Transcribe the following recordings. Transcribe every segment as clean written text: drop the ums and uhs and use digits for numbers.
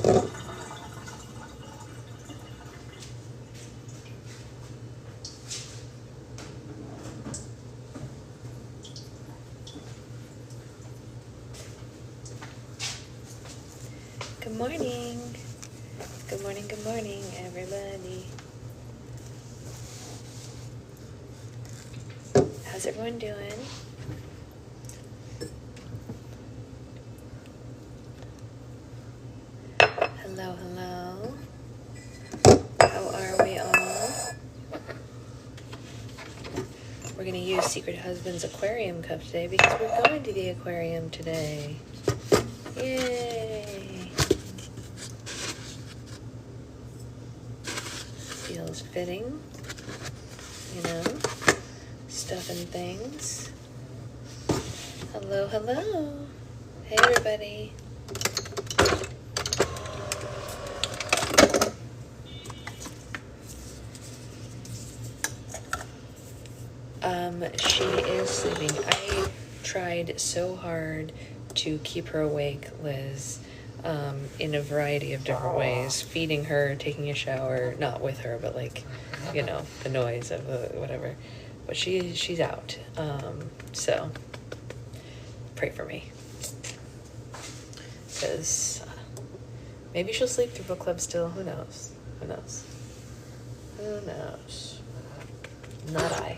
Good morning. Good morning, everybody. How's everyone doing? Hello, hello. How are we all? We're going to use Secret Husband's aquarium cup today because we're going to the aquarium today. Yay! Feels fitting, you know, stuff and things. Hello, hello. Hey, everybody. She is sleeping. I tried so hard to keep her awake, Liz, in a variety of different ways. Feeding her, taking a shower, not with her, but like, you know, the noise of whatever. But she's out. So pray for me. Because maybe she'll sleep through book club still. Who knows? Who knows? Who knows? Not I.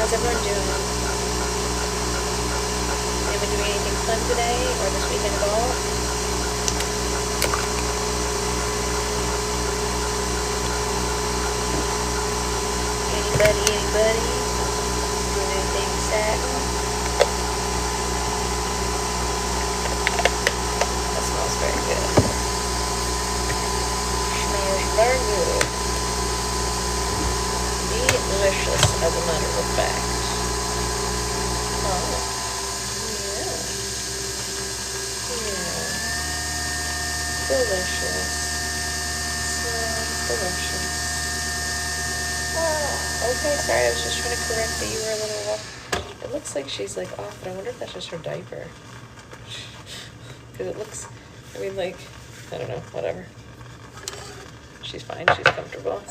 How's everyone doing? Anyone doing anything fun today or this weekend at all? Anybody? Doing anything exciting? That smells very good. Smells very good. Delicious, as a matter of fact. Oh, yeah. Delicious. Smells delicious. Oh, okay, sorry, I was just trying to correct that you were a little off. It looks like she's like off, but I wonder if that's just her diaper. Because it looks, I mean, like, I don't know, whatever. She's fine, she's comfortable.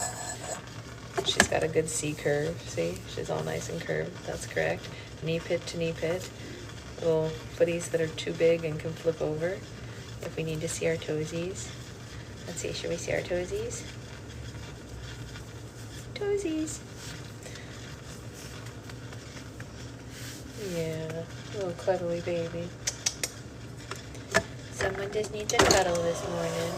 She's got a good C curve, see? She's all nice and curved, that's correct. Knee pit to knee pit. Little footies that are too big and can flip over if we need to see our toesies. Let's see, should we see our toesies? Toesies. Yeah, little cuddly baby. Someone just needs a cuddle this morning.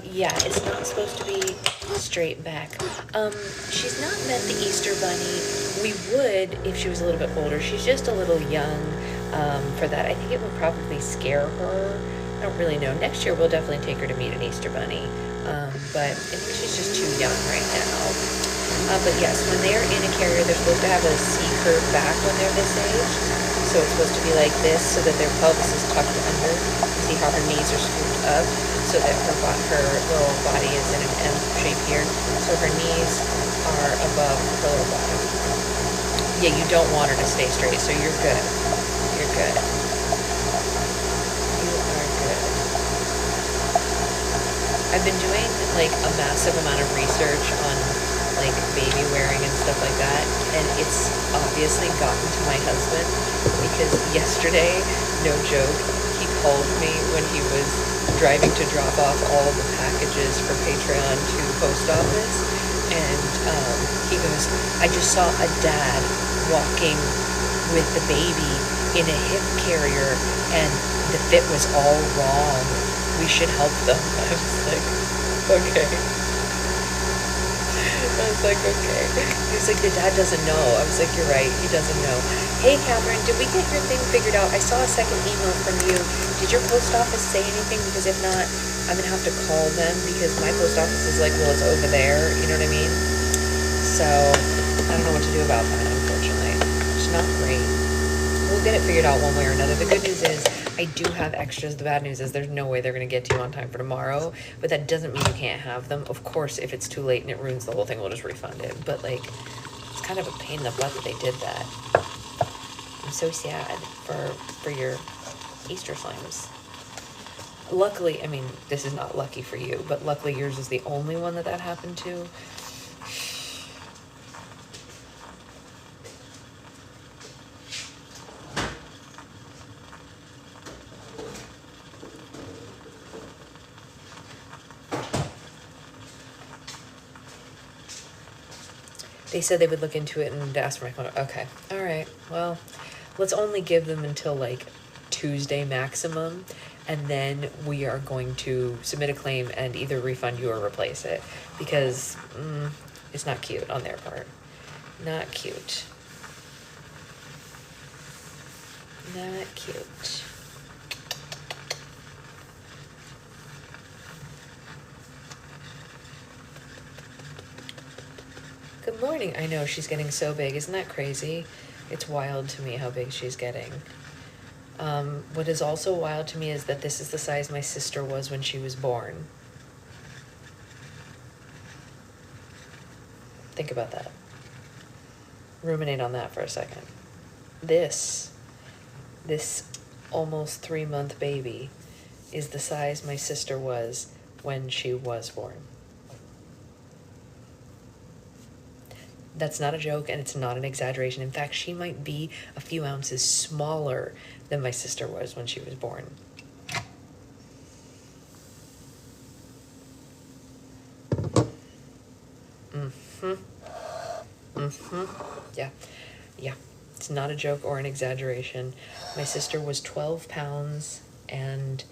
Yeah, it's not supposed to be straight back. She's not met the Easter Bunny. We would if she was a little bit older. She's just a little young for that. I think it would probably scare her. I don't really know. Next year we'll definitely take her to meet an Easter Bunny. But I think she's just too young right now. But yes, when they're in a carrier, they're supposed to have a C curve back when they're this age. So it's supposed to be like this so that their pelvis is tucked under. See how her knees are scooped up so that her little body is in an M shape here. So her knees are above her little bottom. Yeah, you don't want her to stay straight, so you're good. You're good. You are good. I've been doing like a massive amount of research on like baby wearing and stuff like that, and it's obviously gotten to my husband because yesterday, no joke, he called me when he was driving to drop off all the packages for Patreon to the post office, and goes, I just saw a dad walking with the baby in a hip carrier and the fit was all wrong. We should help them. I was like, okay. I was like, okay. He was like, your dad doesn't know. I was like, you're right. He doesn't know. Hey, Catherine, did we get your thing figured out? I saw a second email from you. Did your post office say anything? Because if not, I'm going to have to call them because my post office is like, well, it's over there. You know what I mean? So I don't know what to do about that, unfortunately. It's not great. We'll get it figured out one way or another. The good news is I do have extras. The bad news is there's no way they're going to get to you on time for tomorrow, but that doesn't mean you can't have them. Of course, if it's too late and it ruins the whole thing, we'll just refund it. But like, it's kind of a pain in the butt that they did that. I'm so sad for your Easter slimes. Luckily, I mean, this is not lucky for you, but luckily yours is the only one that happened to. They said they would look into it and ask for my phone. Okay. All right. Well, let's only give them until like Tuesday maximum. And then we are going to submit a claim and either refund you or replace it. Because it's not cute on their part. Not cute. Not cute. Good morning. I know, she's getting so big. Isn't that crazy? It's wild to me how big she's getting. What is also wild to me is that this is the size my sister was when she was born. Think about that. Ruminate on that for a second. This almost 3-month baby is the size my sister was when she was born. That's not a joke, and it's not an exaggeration. In fact, she might be a few ounces smaller than my sister was when she was born. Yeah. It's not a joke or an exaggeration. My sister was 12 pounds and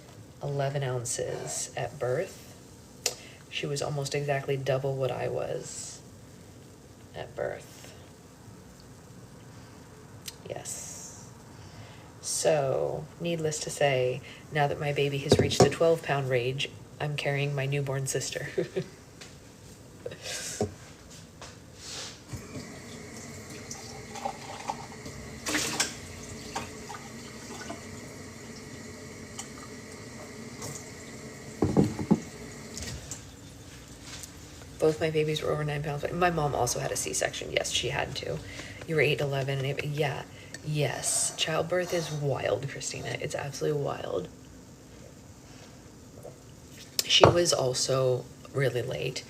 11 ounces at birth. She was almost exactly double what I was at birth. Yes. So, needless to say, now that my baby has reached the 12-pound range, I'm carrying my newborn sister. Both my babies were over 9 pounds. My mom also had a C-section. Yes, she had to. You were 8, 11, and 8. Yeah. Yes. Childbirth is wild, Christina. It's absolutely wild. She was also really late.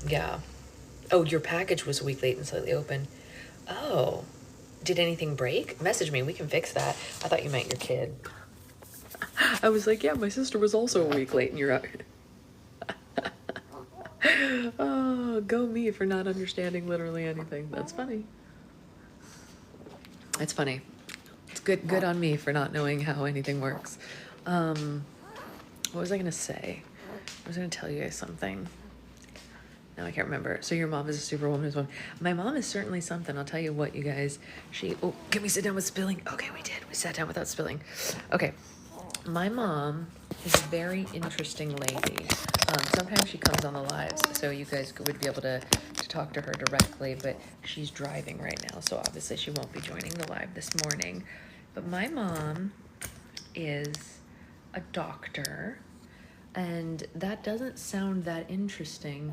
Yeah. Oh, your package was a week late and slightly open. Oh. Did anything break? Message me. We can fix that. I thought you meant your kid. I was like, yeah, my sister was also a week late and you're out. Oh, go me for not understanding literally anything. That's funny. It's funny. It's good on me for not knowing how anything works. What was I gonna say? I was gonna tell you guys something. No, I can't remember. So your mom is a superwoman as well. My mom is certainly something. I'll tell you what, you guys. Oh, can we sit down with spilling? Okay, we did. We sat down without spilling. Okay. My mom is a very interesting lady. Sometimes she comes on the lives, so you guys would be able to talk to her directly, but she's driving right now, so obviously she won't be joining the live this morning. But my mom is a doctor, and that doesn't sound that interesting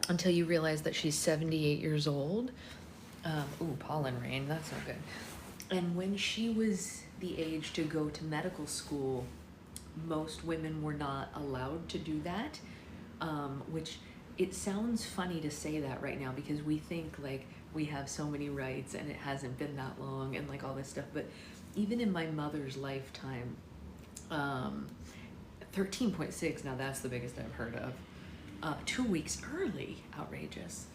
until you realize that she's 78 years old. Ooh, pollen rain, that's not good. And when she was the age to go to medical school, most women were not allowed to do that, which it sounds funny to say that right now because we think like we have so many rights and it hasn't been that long and like all this stuff. But even in my mother's lifetime, 13.6, now that's the biggest I've heard of. 2 weeks early. Outrageous.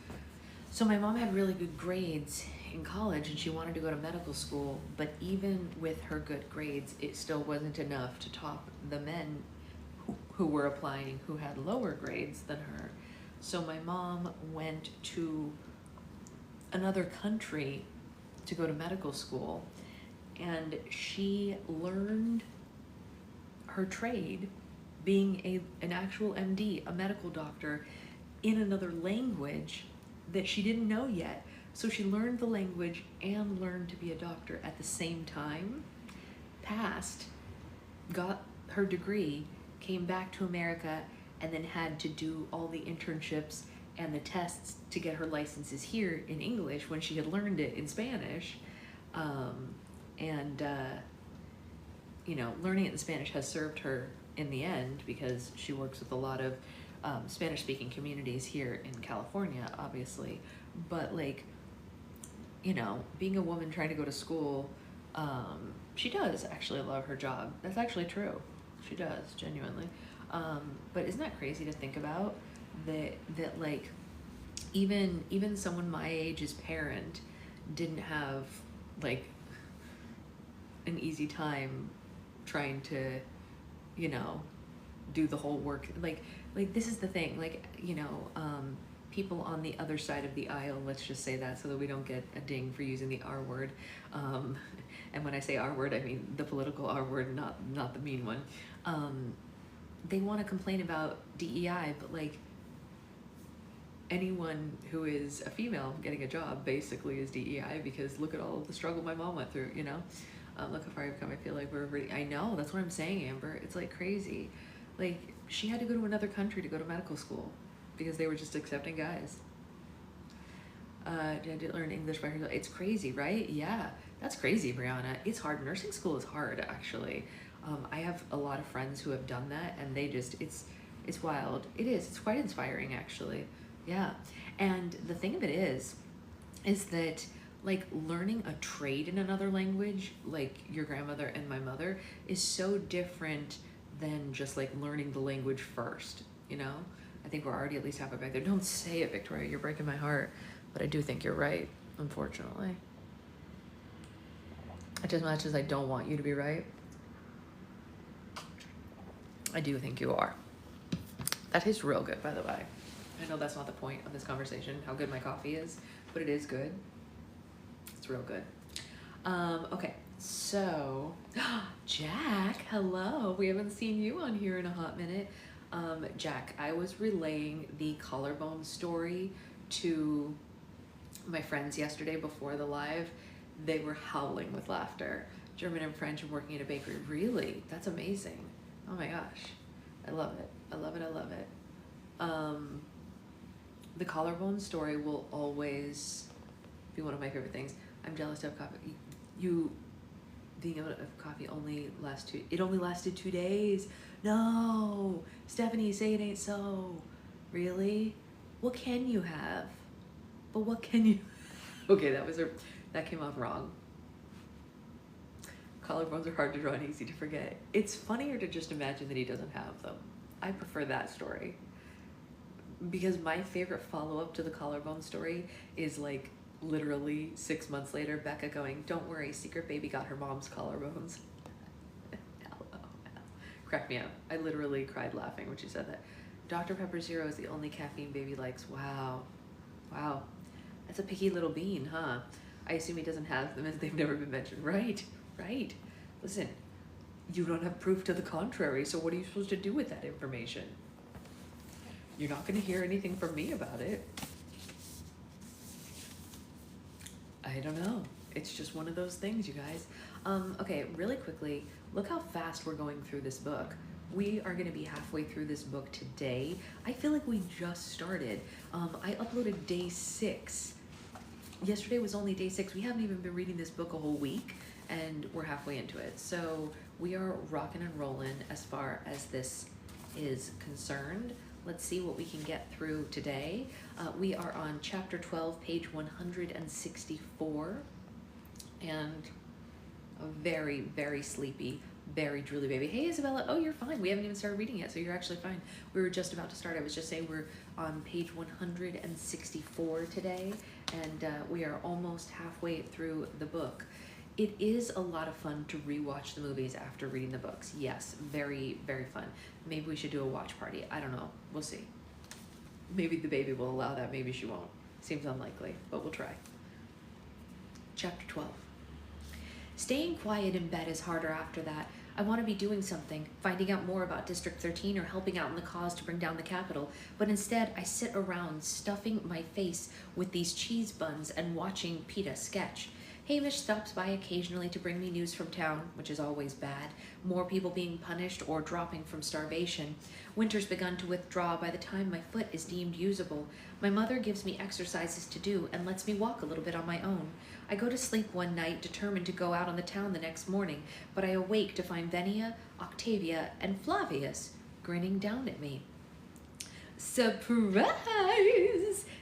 So my mom had really good grades in college and she wanted to go to medical school, but even with her good grades, it still wasn't enough to top the men who were applying who had lower grades than her. So my mom went to another country to go to medical school, and she learned her trade being an actual MD, a medical doctor, in another language that she didn't know yet. So she learned the language and learned to be a doctor at the same time, passed, got her degree, came back to America, and then had to do all the internships and the tests to get her licenses here in English when she had learned it in Spanish. You know, learning it in Spanish has served her in the end because she works with a lot of Spanish-speaking communities here in California, obviously. But like, you know, being a woman trying to go to school, she does actually love her job. That's actually true. She does, genuinely. But isn't that crazy to think about? That like, even someone my age's parent didn't have like an easy time trying to, you know, do the whole work. Like this is the thing, like, you know, people on the other side of the aisle, let's just say that so that we don't get a ding for using the R word. And when I say R word, I mean the political R word, not the mean one. They want to complain about DEI, but like, anyone who is a female getting a job basically is DEI, because look at all of the struggle my mom went through, you know? Look how far I've come. I feel like we're really, I know, that's what I'm saying, Amber. It's like crazy. Like, she had to go to another country to go to medical school because they were just accepting guys. I did learn English by herself. It's crazy, right? Yeah, that's crazy, Brianna. It's hard. Nursing school is hard, actually. I have a lot of friends who have done that, and they just, it's wild. It is. It's quite inspiring, actually. Yeah. And the thing of it is that like learning a trade in another language, like your grandmother and my mother, is so different than just like learning the language first, you know? I think we're already at least halfway back there. Don't say it, Victoria. You're breaking my heart. But I do think you're right, unfortunately. As much as I don't want you to be right, I do think you are. That tastes real good, by the way. I know that's not the point of this conversation, how good my coffee is, but it is good. It's real good. Okay, so Jack, hello. We haven't seen you on here in a hot minute. Jack, I was relaying the collarbone story to my friends yesterday before the live. They were howling with laughter. German and French and working at a bakery. Really? That's amazing. Oh my gosh. I love it. I love it. I love it. The collarbone story will always be one of my favorite things. I'm jealous to have coffee. You being able to have coffee only lasted 2 days. No, Stephanie, say it ain't so. Really? What can you have? But what can you? Okay, that came off wrong. Collarbones are hard to draw and easy to forget. It's funnier to just imagine that he doesn't have them. I prefer that story. Because my favorite follow-up to the collarbone story is like literally 6 months later, Becca going, "Don't worry, secret baby got her mom's collarbones." Cracked me up. I literally cried laughing when she said that. Dr. Pepper Zero is the only caffeine baby likes. Wow. Wow. That's a picky little bean, huh? I assume he doesn't have them as they've never been mentioned. Right, right. Listen, you don't have proof to the contrary, so what are you supposed to do with that information? You're not going to hear anything from me about it. I don't know. It's just one of those things, you guys. Okay, really quickly, look how fast we're going through this book. We are going to be halfway through this book today. I feel like we just started. I uploaded day 6. Yesterday was only day 6. We haven't even been reading this book a whole week, and we're halfway into it. So we are rocking and rolling as far as this is concerned. Let's see what we can get through today. We are on chapter 12, page 164, and a very, very sleepy Very truly baby. Hey Isabella, oh you're fine. We haven't even started reading yet, so you're actually fine. We were just about to start. I was just saying we're on page 164 today, and we are almost halfway through the book. It is a lot of fun to rewatch the movies after reading the books. Yes, very, very fun. Maybe we should do a watch party. I don't know. We'll see. Maybe the baby will allow that. Maybe she won't. Seems unlikely, but we'll try. Chapter 12. Staying quiet in bed is harder after that. I want to be doing something, finding out more about District 13 or helping out in the cause to bring down the Capitol, but instead I sit around stuffing my face with these cheese buns and watching PETA sketch. Hamish stops by occasionally to bring me news from town, which is always bad. More people being punished or dropping from starvation. Winter's begun to withdraw by the time my foot is deemed usable. My mother gives me exercises to do and lets me walk a little bit on my own. I go to sleep one night, determined to go out on the town the next morning, but I awake to find Venia, Octavia, and Flavius grinning down at me. Surprise!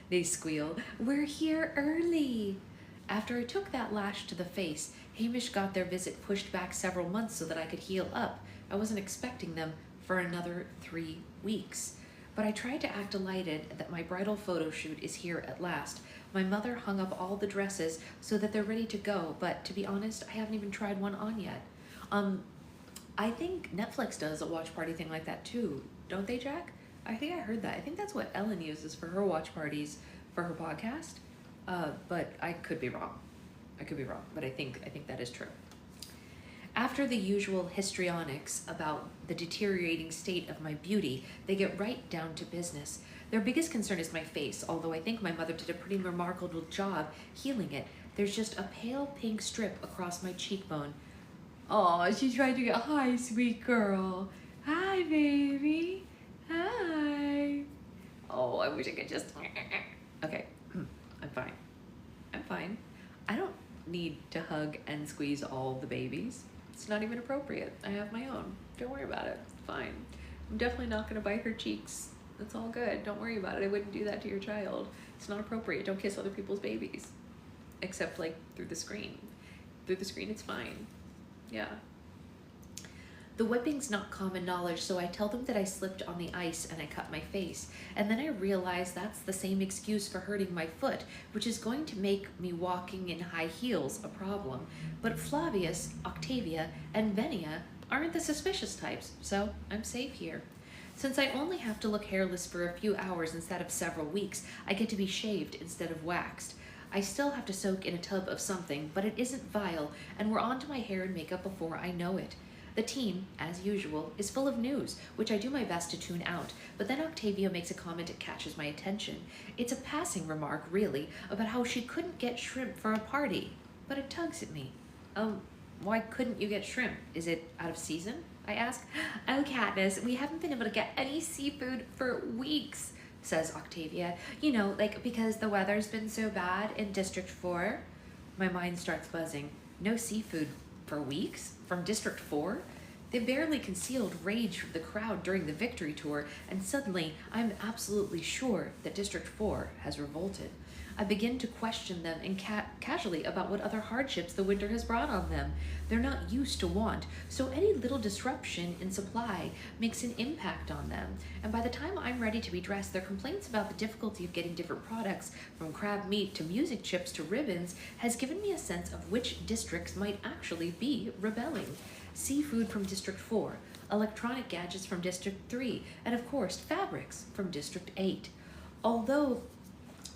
They squeal. We're here early. After I took that lash to the face, Hamish got their visit pushed back several months so that I could heal up. I wasn't expecting them for another 3 weeks. But I tried to act delighted that my bridal photo shoot is here at last. My mother hung up all the dresses so that they're ready to go, but to be honest, I haven't even tried one on yet. I think Netflix does a watch party thing like that too, don't they, Jack? I think I heard that. I think that's what Ellen uses for her watch parties for her podcast. But I could be wrong. But I think that is true. After the usual histrionics about the deteriorating state of my beauty, they get right down to business. Their biggest concern is my face, although I think my mother did a pretty remarkable job healing it. There's just a pale pink strip across my cheekbone. Oh, she tried to get, hi, sweet girl. Hi, baby. Hi. Oh, I wish I could just, okay. I'm fine. I don't need to hug and squeeze all the babies. It's not even appropriate. I have my own. Don't worry about it. It's fine. I'm definitely not going to bite her cheeks. That's all good. Don't worry about it. I wouldn't do that to your child. It's not appropriate. Don't kiss other people's babies. Except like through the screen. Through the screen, it's fine. Yeah. The whipping's not common knowledge, so I tell them that I slipped on the ice and I cut my face. And then I realize that's the same excuse for hurting my foot, which is going to make me walking in high heels a problem. But Flavius, Octavia, and Venia aren't the suspicious types, so I'm safe here. Since I only have to look hairless for a few hours instead of several weeks, I get to be shaved instead of waxed. I still have to soak in a tub of something, but it isn't vile, and we're on to my hair and makeup before I know it. The team, as usual, is full of news, which I do my best to tune out, but then Octavia makes a comment that catches my attention. It's a passing remark, really, about how she couldn't get shrimp for a party, but it tugs at me. Why couldn't you get shrimp? Is it out of season? I ask. Oh, Katniss, we haven't been able to get any seafood for weeks, says Octavia. You know, like, because the weather's been so bad in District 4. My mind starts buzzing. No seafood for weeks? From District 4? They barely concealed rage from the crowd during the victory tour, and suddenly I'm absolutely sure that District 4 has revolted. I begin to question them and casually about what other hardships the winter has brought on them. They're not used to want, so any little disruption in supply makes an impact on them. And by the time I'm ready to be dressed, their complaints about the difficulty of getting different products, from crab meat to music chips to ribbons, has given me a sense of which districts might actually be rebelling. Seafood from District 4, electronic gadgets from District 3, and of course fabrics from District 8. Although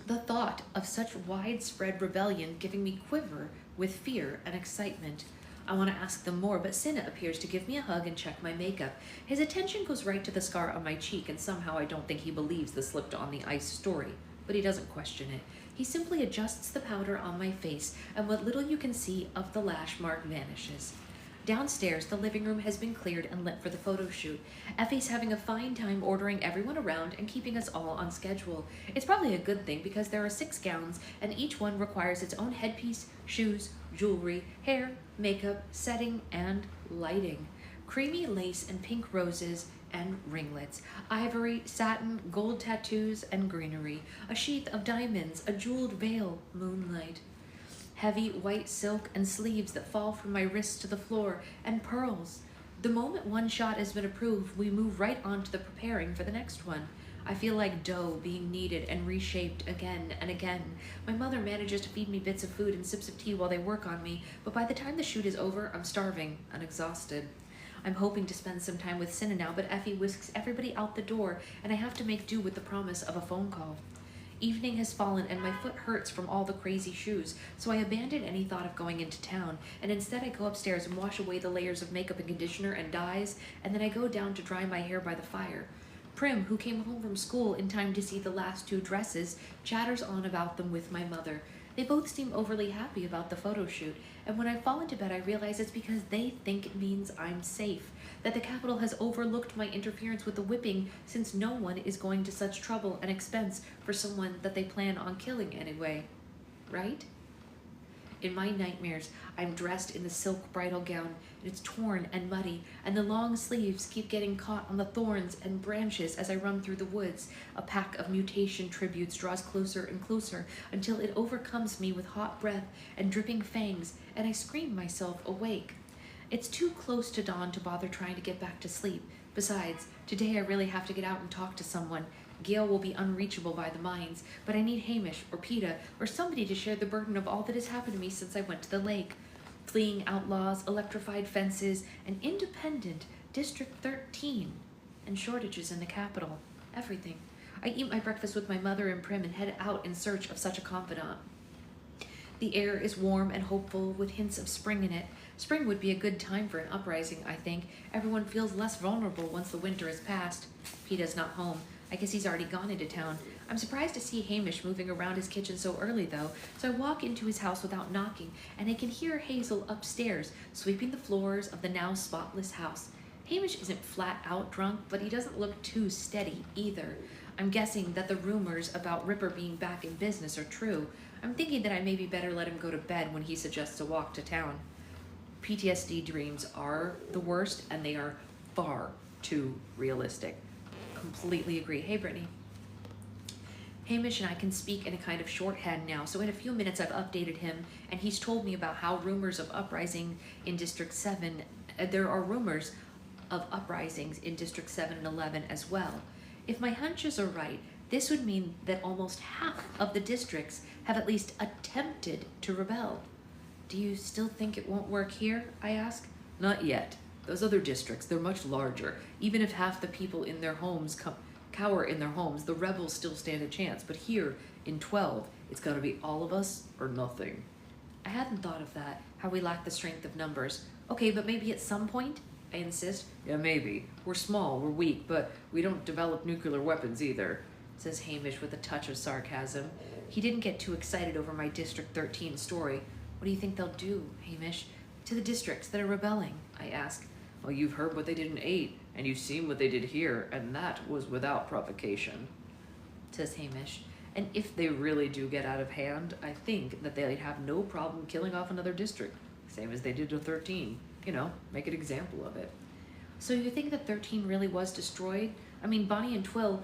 the thought of such widespread rebellion giving me quiver with fear and excitement. I want to ask them more, but Cinna appears to give me a hug and check my makeup. His attention goes right to the scar on my cheek, and somehow I don't think he believes the slipped on the ice story. But he doesn't question it. He simply adjusts the powder on my face, and what little you can see of the lash mark vanishes. Downstairs, the living room has been cleared and lit for the photo shoot. Effie's having a fine time ordering everyone around and keeping us all on schedule. It's probably a good thing because there are 6 gowns and each one requires its own headpiece, shoes, jewelry, hair, makeup, setting, and lighting. Creamy lace and pink roses and ringlets, ivory, satin, gold tattoos, and greenery, a sheath of diamonds, a jeweled veil, moonlight. Heavy white silk and sleeves that fall from my wrists to the floor, and pearls. The moment one shot has been approved, we move right on to the preparing for the next one. I feel like dough being kneaded and reshaped again and again. My mother manages to feed me bits of food and sips of tea while they work on me, but by the time the shoot is over, I'm starving and exhausted. I'm hoping to spend some time with Cinna now, but Effie whisks everybody out the door, and I have to make do with the promise of a phone call. Evening has fallen, and my foot hurts from all the crazy shoes, so I abandon any thought of going into town, and instead I go upstairs and wash away the layers of makeup and conditioner and dyes, and then I go down to dry my hair by the fire. Prim, who came home from school in time to see the last 2 dresses, chatters on about them with my mother. They both seem overly happy about the photo shoot, and when I fall into bed I realize it's because they think it means I'm safe, that the Capitol has overlooked my interference with the whipping since no one is going to such trouble and expense for someone that they plan on killing anyway. Right? In my nightmares, I'm dressed in the silk bridal gown, and it's torn and muddy, and the long sleeves keep getting caught on the thorns and branches as I run through the woods. A pack of mutation tributes draws closer and closer until it overcomes me with hot breath and dripping fangs, and I scream myself awake. It's too close to dawn to bother trying to get back to sleep. Besides, today I really have to get out and talk to someone. Gail will be unreachable by the mines, but I need Hamish or Peta or somebody to share the burden of all that has happened to me since I went to the lake. Fleeing outlaws, electrified fences, an independent District 13, and shortages in the capital. Everything. I eat my breakfast with my mother and Prim and head out in search of such a confidant. The air is warm and hopeful with hints of spring in it. Spring would be a good time for an uprising, I think. Everyone feels less vulnerable once the winter is past. Peta's not home. I guess he's already gone into town. I'm surprised to see Hamish moving around his kitchen so early, though, so I walk into his house without knocking, and I can hear Hazel upstairs, sweeping the floors of the now spotless house. Hamish isn't flat out drunk, but he doesn't look too steady either. I'm guessing that the rumors about Ripper being back in business are true. I'm thinking that I maybe better let him go to bed when he suggests a walk to town. PTSD dreams are the worst, and they are far too realistic. Completely agree. Hey, Brittany. Hamish and I can speak in a kind of shorthand now, so in a few minutes I've updated him, and he's told me about how rumors of uprising in District 7, there are rumors of uprisings in District 7 and 11 as well. If my hunches are right, this would mean that almost half of the districts have at least attempted to rebel. Do you still think it won't work here? I ask. Not yet. Those other districts, they're much larger. Even if half the people in their homes cower in their homes, the rebels still stand a chance. But here, in 12, it's got to be all of us or nothing. I hadn't thought of that, how we lack the strength of numbers. Okay, but maybe at some point? I insist. Yeah, maybe. We're small, we're weak, but we don't develop nuclear weapons either, says Hamish with a touch of sarcasm. He didn't get too excited over my District 13 story. What do you think they'll do, Hamish? To the districts that are rebelling, I ask. Well, you've heard what they did in 8, and you've seen what they did here, and that was without provocation, says Hamish. And if they really do get out of hand, I think that they'd have no problem killing off another district, same as they did to 13. You know, make an example of it. So you think that 13 really was destroyed? I mean, Bonnie and Twill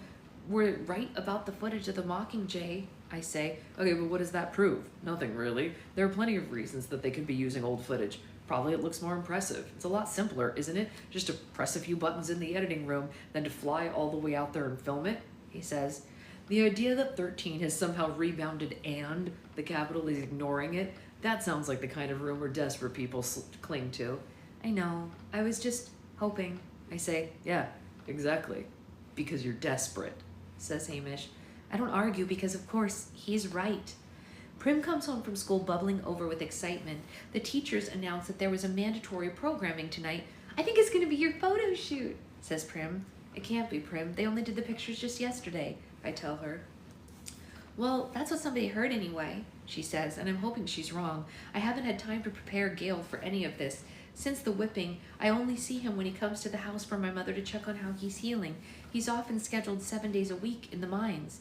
were right about the footage of the Mockingjay, I say. Okay, but what does that prove? Nothing really. There are plenty of reasons that they could be using old footage. Probably it looks more impressive. It's a lot simpler, isn't it? Just to press a few buttons in the editing room than to fly all the way out there and film it, he says. The idea that 13 has somehow rebounded and the Capitol is ignoring it, that sounds like the kind of rumor desperate people cling to. I know. I was just hoping. I say, yeah, exactly. Because you're desperate, says Hamish. I don't argue because, of course, he's right. Prim comes home from school bubbling over with excitement. The teachers announce that there was a mandatory programming tonight. I think it's going to be your photo shoot, says Prim. It can't be, Prim. They only did the pictures just yesterday, I tell her. Well, that's what somebody heard anyway, she says, and I'm hoping she's wrong. I haven't had time to prepare Gail for any of this. Since the whipping, I only see him when he comes to the house for my mother to check on how he's healing. He's often scheduled 7 days a week in the mines.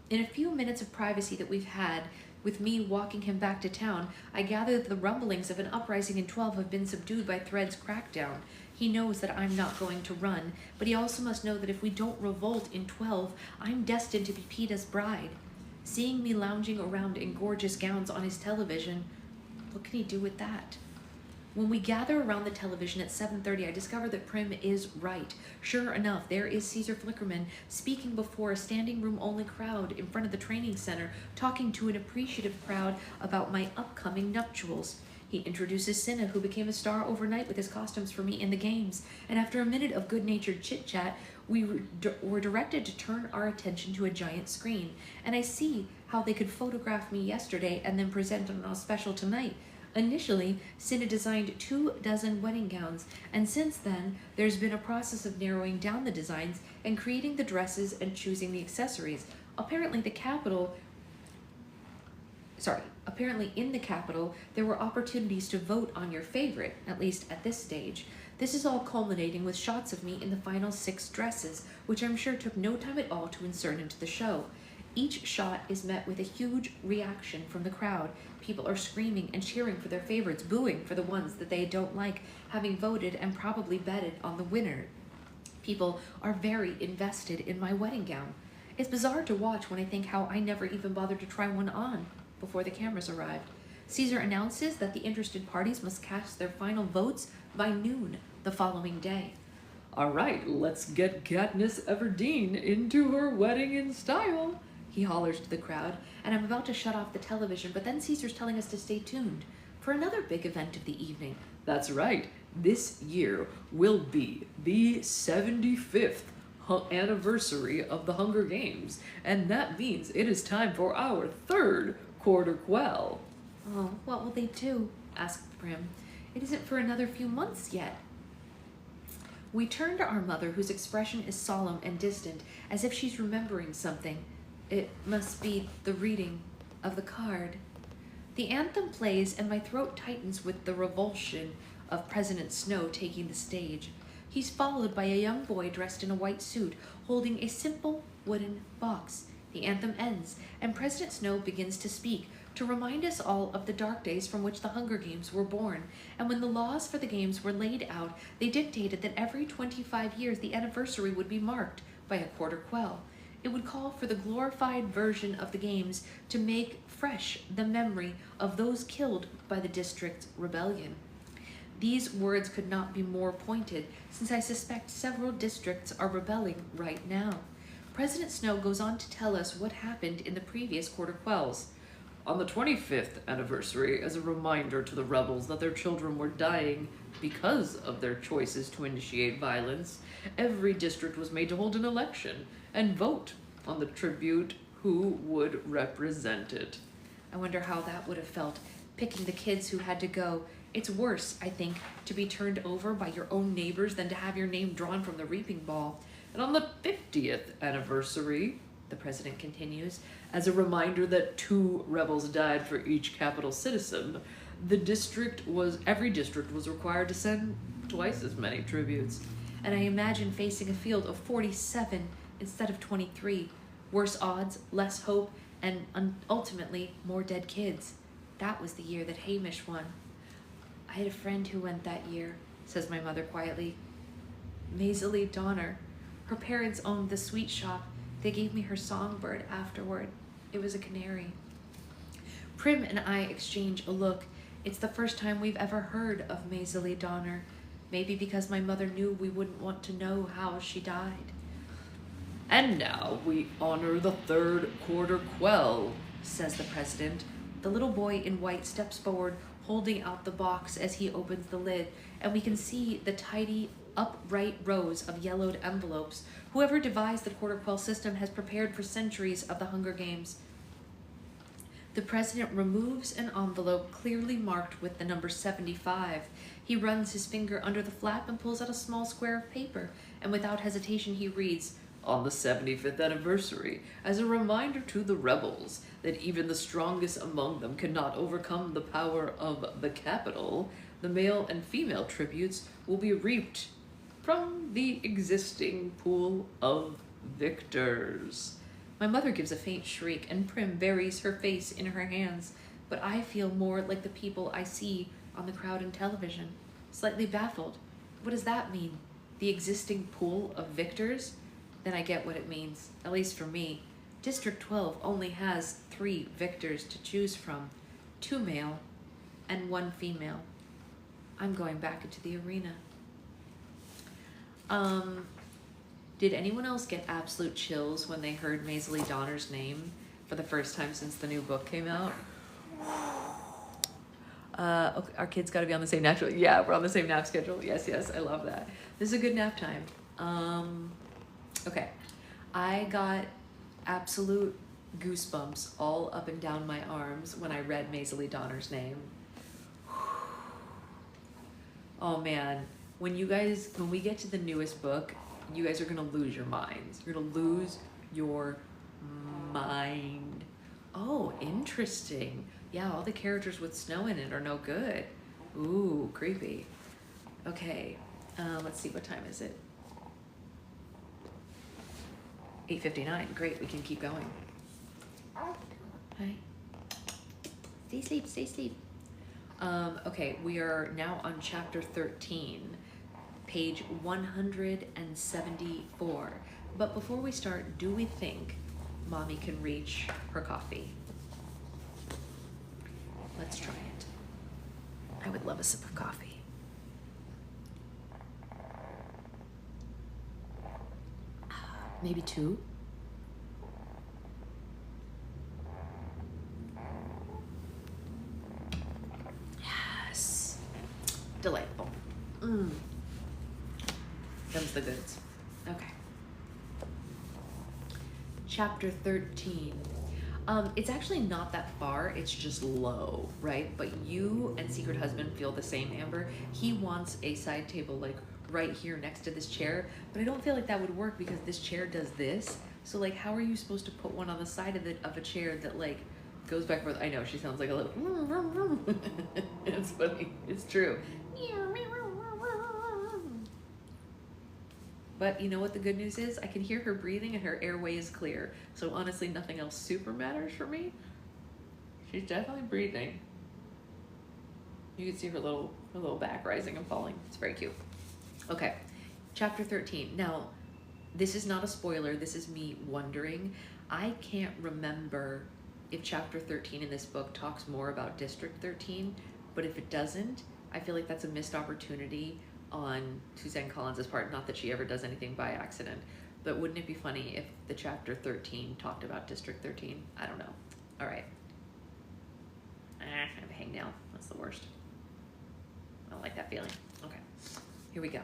In a few minutes of privacy that we've had, with me walking him back to town, I gather that the rumblings of an uprising in 12 have been subdued by Thread's crackdown. He knows that I'm not going to run, but he also must know that if we don't revolt in 12, I'm destined to be Peta's bride. Seeing me lounging around in gorgeous gowns on his television, what can he do with that? When we gather around the television at 7:30, I discover that Prim is right. Sure enough, there is Caesar Flickerman speaking before a standing room only crowd in front of the training center, talking to an appreciative crowd about my upcoming nuptials. He introduces Cinna, who became a star overnight with his costumes for me in the games, and after a minute of good-natured chit-chat, we were directed to turn our attention to a giant screen, and I see how they could photograph me yesterday and then present on a special tonight. Initially, Cinna designed 24 wedding gowns, and since then, there's been a process of narrowing down the designs and creating the dresses and choosing the accessories. Apparently, in the Capitol, there were opportunities to vote on your favorite, at least at this stage. This is all culminating with shots of me in the final 6 dresses, which I'm sure took no time at all to insert into the show. Each shot is met with a huge reaction from the crowd. People are screaming and cheering for their favorites, booing for the ones that they don't like, having voted and probably betted on the winner. People are very invested in my wedding gown. It's bizarre to watch when I think how I never even bothered to try one on before the cameras arrived. Caesar announces that the interested parties must cast their final votes by noon the following day. All right, let's get Katniss Everdeen into her wedding in style, he hollers to the crowd, and I'm about to shut off the television, but then Caesar's telling us to stay tuned for another big event of the evening. That's right. This year will be the 75th anniversary of the Hunger Games, and that means it is time for our 3rd quarter quell. Oh, what will they do? Asked Prim. It isn't for another few months yet. We turn to our mother, whose expression is solemn and distant, as if she's remembering something. It must be the reading of the card. The anthem plays, and my throat tightens with the revulsion of President Snow taking the stage. He's followed by a young boy dressed in a white suit, holding a simple wooden box. The anthem ends, and President Snow begins to speak, to remind us all of the dark days from which the Hunger Games were born. And when the laws for the games were laid out, they dictated that every 25 years the anniversary would be marked by a quarter quell. It would call for the glorified version of the games to make fresh the memory of those killed by the district's rebellion. These words could not be more pointed, since I suspect several districts are rebelling right now. President Snow goes on to tell us what happened in the previous quarter quells. On the 25th anniversary, as a reminder to the rebels that their children were dying because of their choices to initiate violence, every district was made to hold an election and vote on the tribute who would represent it. I wonder how that would have felt, picking the kids who had to go. It's worse, I think, to be turned over by your own neighbors than to have your name drawn from the reaping ball. And on the 50th anniversary, the president continues, as a reminder that 2 rebels died for each capital citizen, every district was required to send twice as many tributes. And I imagine facing a field of 47 instead of 23. Worse odds, less hope, and ultimately more dead kids. That was the year that Hamish won. I had a friend who went that year, says my mother quietly. Maisie Donner. Her parents owned the sweet shop. They gave me her songbird afterward. It was a canary. Prim and I exchange a look. It's the first time we've ever heard of Maisie Donner. Maybe because my mother knew we wouldn't want to know how she died. And now we honor the 3rd quarter quell, says the president. The little boy in white steps forward, holding out the box as he opens the lid, and we can see the tidy, upright rows of yellowed envelopes. Whoever devised the quarter quell system has prepared for centuries of the Hunger Games. The president removes an envelope clearly marked with the number 75. He runs his finger under the flap and pulls out a small square of paper, and without hesitation he reads, on the 75th anniversary, as a reminder to the rebels that even the strongest among them cannot overcome the power of the Capitol, the male and female tributes will be reaped from the existing pool of victors. My mother gives a faint shriek, and Prim buries her face in her hands, but I feel more like the people I see on the crowd in television, slightly baffled. What does that mean? The existing pool of victors? Then I get what it means, at least for me. District 12 only has 3 victors to choose from, 2 male and 1 female. I'm going back into the arena. Did anyone else get absolute chills when they heard Maisie Donner's name for the first time since the new book came out? Okay, our kids got to be on the same nap schedule. Yeah, we're on the same nap schedule. Yes, I love that. This is a good nap time. Okay, I got absolute goosebumps all up and down my arms when I read Maisie Donner's name. Oh man, when we get to the newest book, you guys are gonna lose your minds. You're gonna lose your mind. Oh, interesting. Yeah, all the characters with snow in it are no good. Ooh, creepy. Okay, let's see, what time is it? 8:59. Great, we can keep going. Hi. Stay asleep. Okay, we are now on chapter 13, page 174. But before we start, do we think Mommy can reach her coffee? Let's try it. I would love a sip of coffee. Maybe 2? Yes. Delightful. Them's the goods. Okay. Chapter 13. It's actually not that far, it's just low, right? But you and Secret Husband feel the same, Amber. He wants a side table like right here next to this chair, but I don't feel like that would work because this chair does this. So like, how are you supposed to put one on the side of a chair that like goes back and forth? I know, she sounds like a little it's funny, it's true. But you know what the good news is? I can hear her breathing and her airway is clear. So honestly, nothing else super matters for me. She's definitely breathing. You can see her little back rising and falling. It's very cute. Okay, chapter 13. Now, this is not a spoiler. This is me wondering. I can't remember if chapter 13 in this book talks more about District 13, but if it doesn't, I feel like that's a missed opportunity on Suzanne Collins' part. Not that she ever does anything by accident, but wouldn't it be funny if the chapter 13 talked about District 13? I don't know. All right. I have a hangnail. That's the worst. I don't like that feeling. Okay, here we go.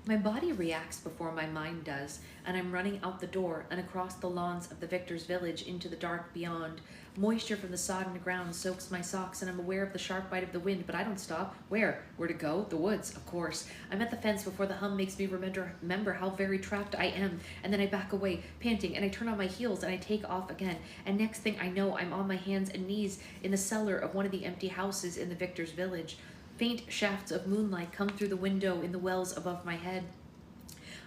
My body reacts before my mind does, and I'm running out the door and across the lawns of the Victor's village into the dark beyond. Moisture from the sodden ground soaks my socks, and I'm aware of the sharp bite of the wind, but I don't stop. Where? Where to go? The woods, of course. I'm at the fence before the hum makes me remember how very trapped I am, and then I back away, panting, and I turn on my heels, and I take off again, and next thing I know, I'm on my hands and knees in the cellar of one of the empty houses in the Victor's village. Faint shafts of moonlight come through the window in the wells above my head.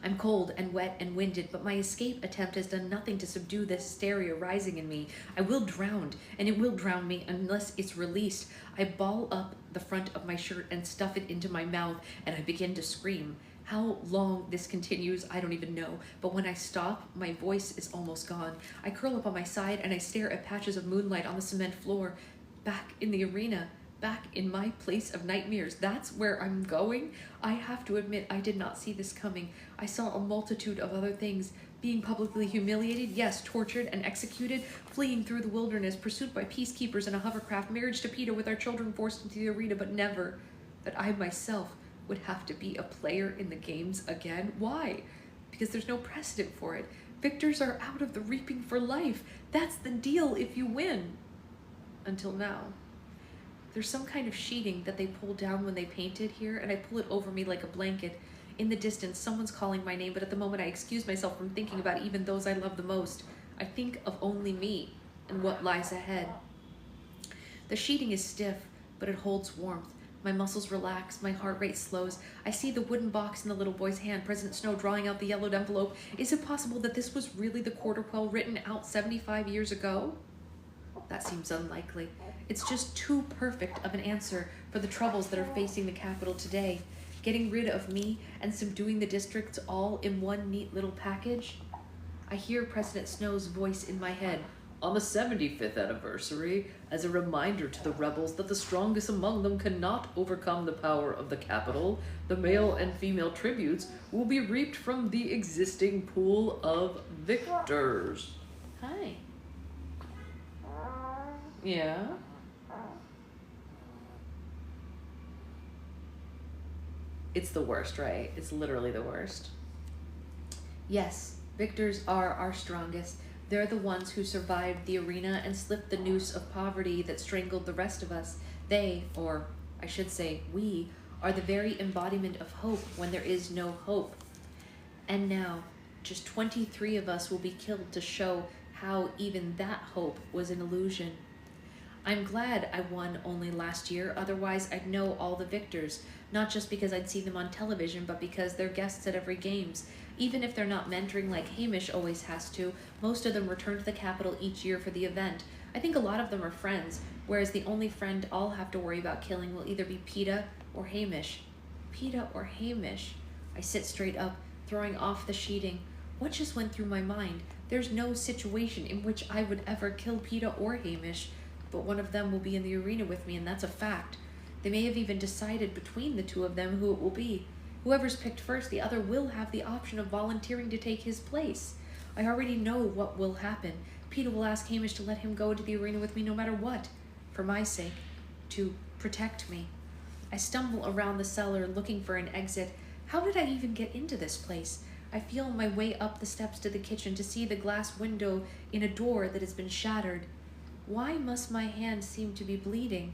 I'm cold and wet and winded, but my escape attempt has done nothing to subdue the hysteria rising in me. I will drown, and it will drown me unless it's released. I ball up the front of my shirt and stuff it into my mouth, and I begin to scream. How long this continues, I don't even know, but when I stop, my voice is almost gone. I curl up on my side, and I stare at patches of moonlight on the cement floor. Back in the arena. Back in my place of nightmares. That's where I'm going. I have to admit, I did not see this coming. I saw a multitude of other things. Being publicly humiliated, yes, tortured and executed, fleeing through the wilderness, pursued by peacekeepers in a hovercraft, marriage to Peter with our children forced into the arena, but never that I myself would have to be a player in the games again. Why? Because there's no precedent for it. Victors are out of the reaping for life. That's the deal if you win. Until now. There's some kind of sheeting that they pulled down when they painted here, and I pull it over me like a blanket. In the distance, someone's calling my name, but at the moment I excuse myself from thinking about even those I love the most. I think of only me and what lies ahead. The sheeting is stiff, but it holds warmth. My muscles relax, my heart rate slows. I see the wooden box in the little boy's hand, President Snow drawing out the yellowed envelope. Is it possible that this was really the quarter quell written out 75 years ago? That seems unlikely. It's just too perfect of an answer for the troubles that are facing the capital today. Getting rid of me and subduing the districts all in one neat little package. I hear President Snow's voice in my head. On the 75th anniversary, as a reminder to the rebels that the strongest among them cannot overcome the power of the capital, the male and female tributes will be reaped from the existing pool of victors. Hi. Yeah? It's the worst, right? It's literally the worst. Yes, victors are our strongest. They're the ones who survived the arena and slipped the noose of poverty that strangled the rest of us. They, or I should say we, are the very embodiment of hope when there is no hope. And now, just 23 of us will be killed to show how even that hope was an illusion. I'm glad I won only last year, otherwise I'd know all the victors, not just because I'd see them on television, but because they're guests at every games. Even if they're not mentoring like Hamish always has to, most of them return to the capital each year for the event. I think a lot of them are friends, whereas the only friend I'll have to worry about killing will either be Peeta or Hamish. Peeta or Hamish? I sit straight up, throwing off the sheeting. What just went through my mind? There's no situation in which I would ever kill Peeta or Hamish, but one of them will be in the arena with me, and that's a fact. They may have even decided between the two of them who it will be. Whoever's picked first, the other will have the option of volunteering to take his place. I already know what will happen. Peeta will ask Hamish to let him go to the arena with me no matter what, for my sake, to protect me. I stumble around the cellar looking for an exit. How did I even get into this place? I feel my way up the steps to the kitchen to see the glass window in a door that has been shattered. Why must my hand seem to be bleeding?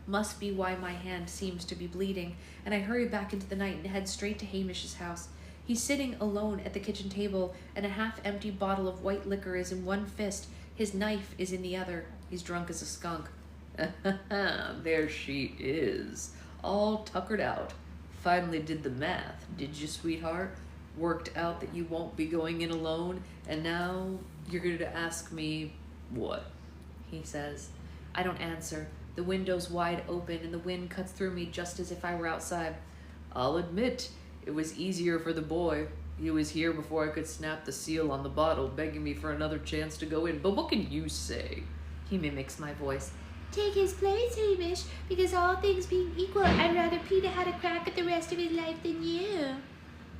Must be why my hand seems to be bleeding, and I hurry back into the night and head straight to Hamish's house. He's sitting alone at the kitchen table, and a half-empty bottle of white liquor is in one fist. His knife is in the other. He's drunk as a skunk. There she is, all tuckered out. Finally did the math, did you, sweetheart? Worked out that you won't be going in alone, and now you're going to ask me what? He says. I don't answer. The window's wide open and the wind cuts through me just as if I were outside. I'll admit, it was easier for the boy. He was here before I could snap the seal on the bottle, begging me for another chance to go in. But what can you say? He mimics my voice. Take his place, Hamish, because all things being equal, I'd rather Peeta had a crack at the rest of his life than you.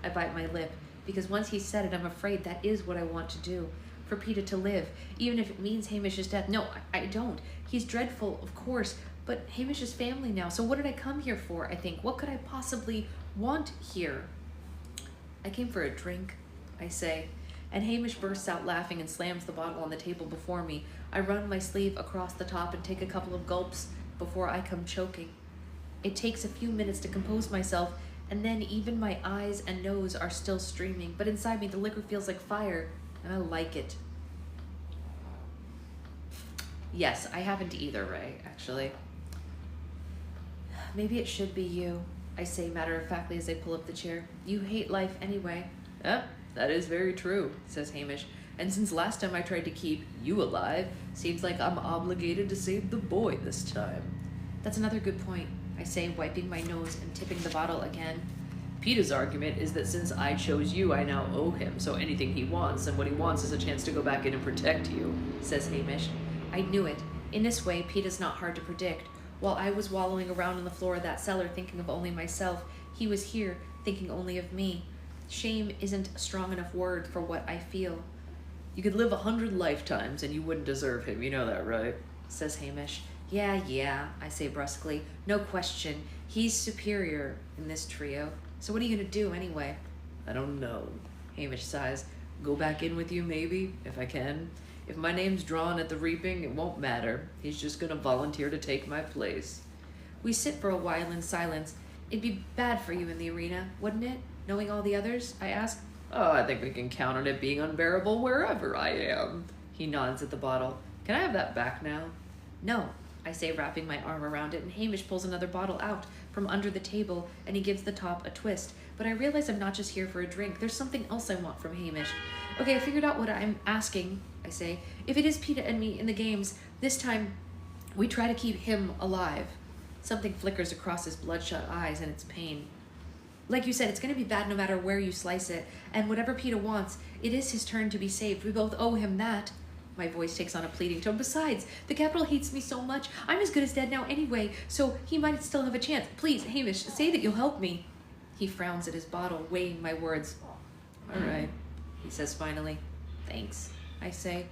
I bite my lip, because once he said it, I'm afraid that is what I want to do. For Peeta to live, even if it means Hamish's death. No, I don't. He's dreadful, of course, but Hamish is family now, so what did I come here for, I think? What could I possibly want here? I came for a drink, I say, and Hamish bursts out laughing and slams the bottle on the table before me. I run my sleeve across the top and take a couple of gulps before I come choking. It takes a few minutes to compose myself, and then even my eyes and nose are still streaming, but inside me the liquor feels like fire, and I like it. Yes, I haven't either, Ray, actually. Maybe it should be you, I say matter-of-factly as I pull up the chair. You hate life anyway. That is very true, says Hamish. And since last time I tried to keep you alive, seems like I'm obligated to save the boy this time. That's another good point, I say, wiping my nose and tipping the bottle again. Peeta's argument is that since I chose you, I now owe him, so anything he wants, and what he wants is a chance to go back in and protect you, says Hamish. I knew it. In this way, Peeta's not hard to predict. While I was wallowing around on the floor of that cellar thinking of only myself, he was here thinking only of me. Shame isn't a strong enough word for what I feel. You could live 100 lifetimes and you wouldn't deserve him, you know that, right? Says Hamish. Yeah, I say brusquely. No question. He's superior in this trio. So what are you gonna do anyway? I don't know. Hamish sighs. Go back in with you, maybe, if I can. If my name's drawn at the reaping, it won't matter. He's just gonna volunteer to take my place. We sit for a while in silence. It'd be bad for you in the arena, wouldn't it? Knowing all the others, I ask. Oh, I think we can count on it being unbearable wherever I am. He nods at the bottle. Can I have that back now? No, I say, wrapping my arm around it, and Hamish pulls another bottle out from under the table, and he gives the top a twist. But I realize I'm not just here for a drink. There's something else I want from Hamish. Okay, I figured out what I'm asking, I say. If it is Peeta and me in the games, this time we try to keep him alive. Something flickers across his bloodshot eyes, and it's pain. Like you said, it's going to be bad no matter where you slice it, and whatever Peeta wants, it is his turn to be saved. We both owe him that. My voice takes on a pleading tone. Besides, the Capitol hates me so much. I'm as good as dead now anyway, so he might still have a chance. Please, Hamish, say that you'll help me. He frowns at his bottle, weighing my words. All right, he says finally. Thanks, I say.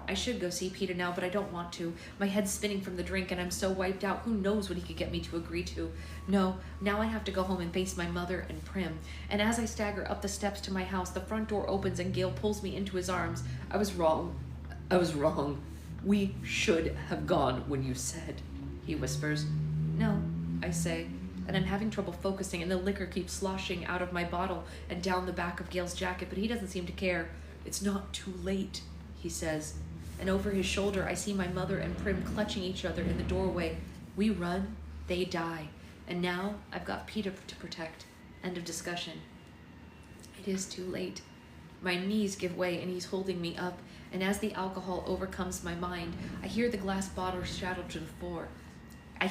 I should go see Peter now, but I don't want to. My head's spinning from the drink, and I'm so wiped out. Who knows what he could get me to agree to? No, now I have to go home and face my mother and Prim. And as I stagger up the steps to my house, the front door opens and Gale pulls me into his arms. I was wrong. We should have gone when you said, he whispers. No, I say, and I'm having trouble focusing, and the liquor keeps sloshing out of my bottle and down the back of Gale's jacket, but he doesn't seem to care. It's not too late, he says. And over his shoulder, I see my mother and Prim clutching each other in the doorway. We run, they die. And now I've got Peter to protect. End of discussion. It is too late. My knees give way and he's holding me up. And as the alcohol overcomes my mind, I hear the glass bottle shatter to the floor. On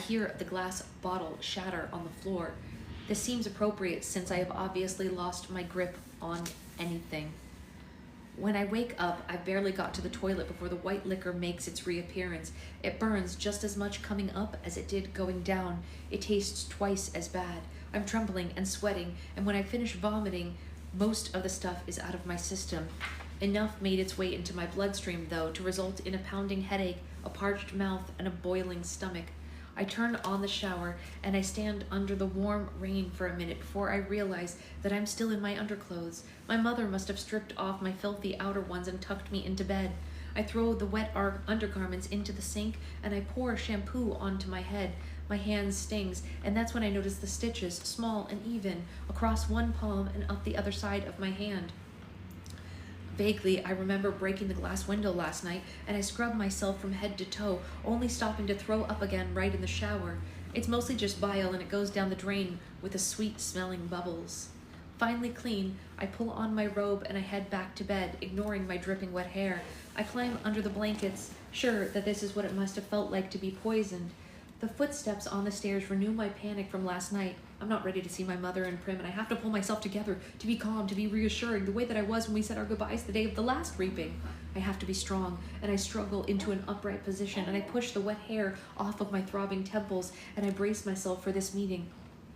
the floor. This seems appropriate since I have obviously lost my grip on anything. When I wake up, I've barely got to the toilet before the white liquor makes its reappearance. It burns just as much coming up as it did going down. It tastes twice as bad. I'm trembling and sweating, and when I finish vomiting, most of the stuff is out of my system. Enough made its way into my bloodstream, though, to result in a pounding headache, a parched mouth, and a boiling stomach. I turn on the shower, and I stand under the warm rain for a minute before I realize that I'm still in my underclothes. My mother must have stripped off my filthy outer ones and tucked me into bed. I throw the wet undergarments into the sink, and I pour shampoo onto my head. My hand stings, and that's when I notice the stitches, small and even, across one palm and up the other side of my hand. Vaguely, I remember breaking the glass window last night, and I scrub myself from head to toe, only stopping to throw up again right in the shower. It's mostly just bile, and it goes down the drain with the sweet-smelling bubbles. Finally clean, I pull on my robe and I head back to bed, ignoring my dripping wet hair. I climb under the blankets, sure that this is what it must have felt like to be poisoned. The footsteps on the stairs renew my panic from last night. I'm not ready to see my mother and Prim, and I have to pull myself together, to be calm, to be reassuring, the way that I was when we said our goodbyes the day of the last reaping. I have to be strong, and I struggle into an upright position, and I push the wet hair off of my throbbing temples, and I brace myself for this meeting.